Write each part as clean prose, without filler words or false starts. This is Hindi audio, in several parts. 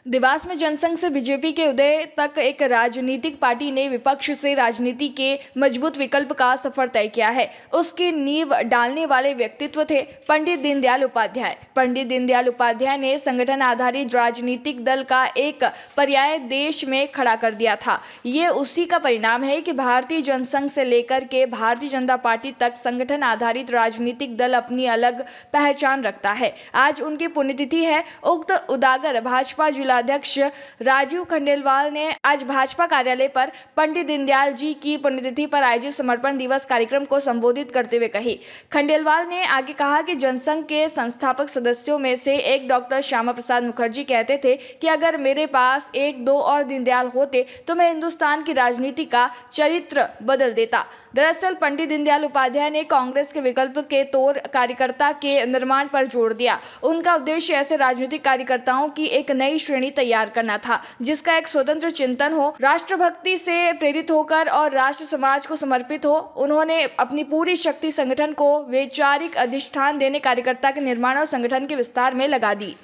देवास में जनसंघ से बीजेपी के उदय तक एक राजनीतिक पार्टी ने विपक्ष से राजनीति के मजबूत विकल्प का सफर तय किया है। उसकी नींव डालने वाले व्यक्तित्व थे पंडित दीनदयाल उपाध्याय। पंडित दीनदयाल उपाध्याय ने संगठन आधारित राजनीतिक दल का एक पर्याय देश में खड़ा कर दिया था। ये उसी का परिणाम है कि भारतीय जनसंघ से लेकर के भारतीय जनता पार्टी तक संगठन आधारित राजनीतिक दल अपनी अलग पहचान रखता है। आज उनकी पुण्यतिथि है। उक्त उदागर भाजपा जिलाध्यक्ष राजीव खंडेलवाल ने आज भाजपा कार्यालय पर पंडित दीनदयाल जी की पुण्यतिथि पर आयोजित समर्पण दिवस कार्यक्रम को संबोधित करते हुए कही। खंडेलवाल ने आगे कहा कि जनसंघ के संस्थापक सदस्यों में से एक डॉक्टर श्यामा प्रसाद मुखर्जी कहते थे कि अगर मेरे पास एक दो और दीनदयाल होते तो मैं हिंदुस्तान की राजनीति का चरित्र बदल देता। दरअसल पंडित दीनदयाल उपाध्याय ने कांग्रेस के विकल्प के तौर कार्यकर्ता के निर्माण पर जोर दिया। उनका उद्देश्य ऐसे राजनीतिक कार्यकर्ताओं की एक नई श्रेणी तैयार करना था जिसका एक स्वतंत्र चिंतन हो, राष्ट्रभक्ति से प्रेरित होकर और राष्ट्र समाज को समर्पित हो। उन्होंने अपनी पूरी शक्ति संगठन को वैचारिक अधिष्ठान देने, कार्यकर्ता के निर्माण और संगठन के विस्तार में लगा दी।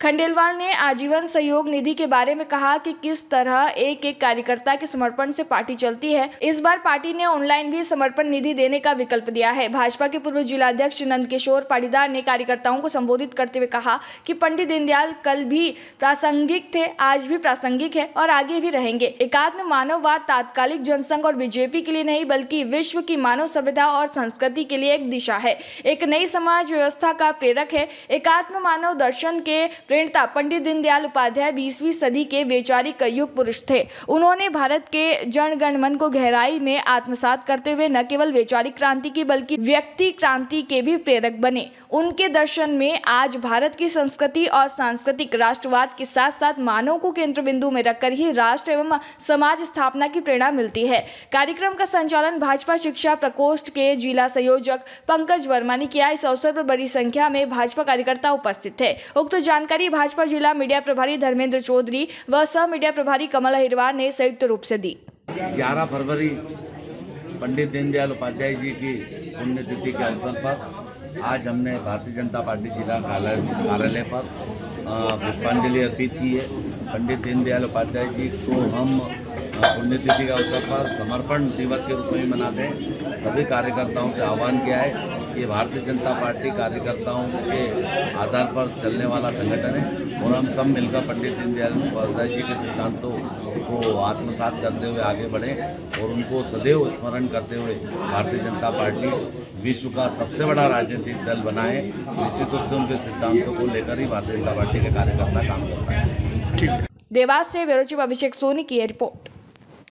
खंडेलवाल ने आजीवन सहयोग निधि के बारे में कहा कि किस तरह एक एक कार्यकर्ता के समर्पण से पार्टी चलती है। इस बार पार्टी ने ऑनलाइन भी समर्पण निधि देने का विकल्प दिया है। भाजपा के पूर्व जिलाध्यक्ष नंदकिशोर पाटीदार ने कार्यकर्ताओं को संबोधित करते हुए कहा कि पंडित दीनदयाल कल भी प्रासंगिक थे, आज भी प्रासंगिक है और आगे भी रहेंगे। एकात्म मानववाद तात्कालिक जनसंघ और बीजेपी के लिए नहीं बल्कि विश्व की मानव सभ्यता और संस्कृति के लिए एक दिशा है, एक नई समाज व्यवस्था का प्रेरक है। एकात्म मानव दर्शन के प्रणेता पंडित दीनदयाल उपाध्याय 20वीं सदी के वैचारिक युग पुरुष थे। उन्होंने भारत के जनगण मन को गहराई में आत्मसात करते हुए न केवल वैचारिक क्रांति की बल्कि व्यक्ति क्रांति के भी प्रेरक बने। उनके दर्शन में आज भारत की संस्कृति और सांस्कृतिक राष्ट्रवाद के साथ साथ मानव को केंद्र बिंदु में रखकर ही राष्ट्र एवं समाज स्थापना की प्रेरणा मिलती है। कार्यक्रम का संचालन भाजपा शिक्षा प्रकोष्ठ के जिला संयोजक पंकज वर्मा ने किया। इस अवसर पर बड़ी संख्या में भाजपा कार्यकर्ता उपस्थित थे। उक्त जानकारी भाजपा जिला मीडिया प्रभारी धर्मेंद्र चौधरी व सह मीडिया प्रभारी कमल अहिरवार ने संयुक्त रूप से दी। 11 फरवरी पंडित दीनदयाल उपाध्याय जी की पुण्यतिथि के अवसर पर आज हमने भारतीय जनता पार्टी जिला कार्यालय पर पुष्पांजलि अर्पित की है। पंडित दीनदयाल उपाध्याय जी को हम पुण्यतिथि के अवसर पर समर्पण दिवस के रूप में मनाते हैं। सभी कार्यकर्ताओं से आह्वान किया है कि भारतीय जनता पार्टी कार्यकर्ताओं के आधार पर चलने वाला संगठन है और हम सब मिलकर पंडित दीनदयाल उपाध्याय जी के सिद्धांतों को आत्मसात करते हुए आगे बढ़ें और उनको सदैव स्मरण करते हुए भारतीय जनता पार्टी विश्व का सबसे बड़ा राजनीतिक दल बनाए। निश्चित रूप से उनके सिद्धांतों को लेकर ही भारतीय जनता पार्टी के कार्यकर्ता काम करता है। देवास से ब्यूरो चीफ अभिषेक सोनी की रिपोर्ट।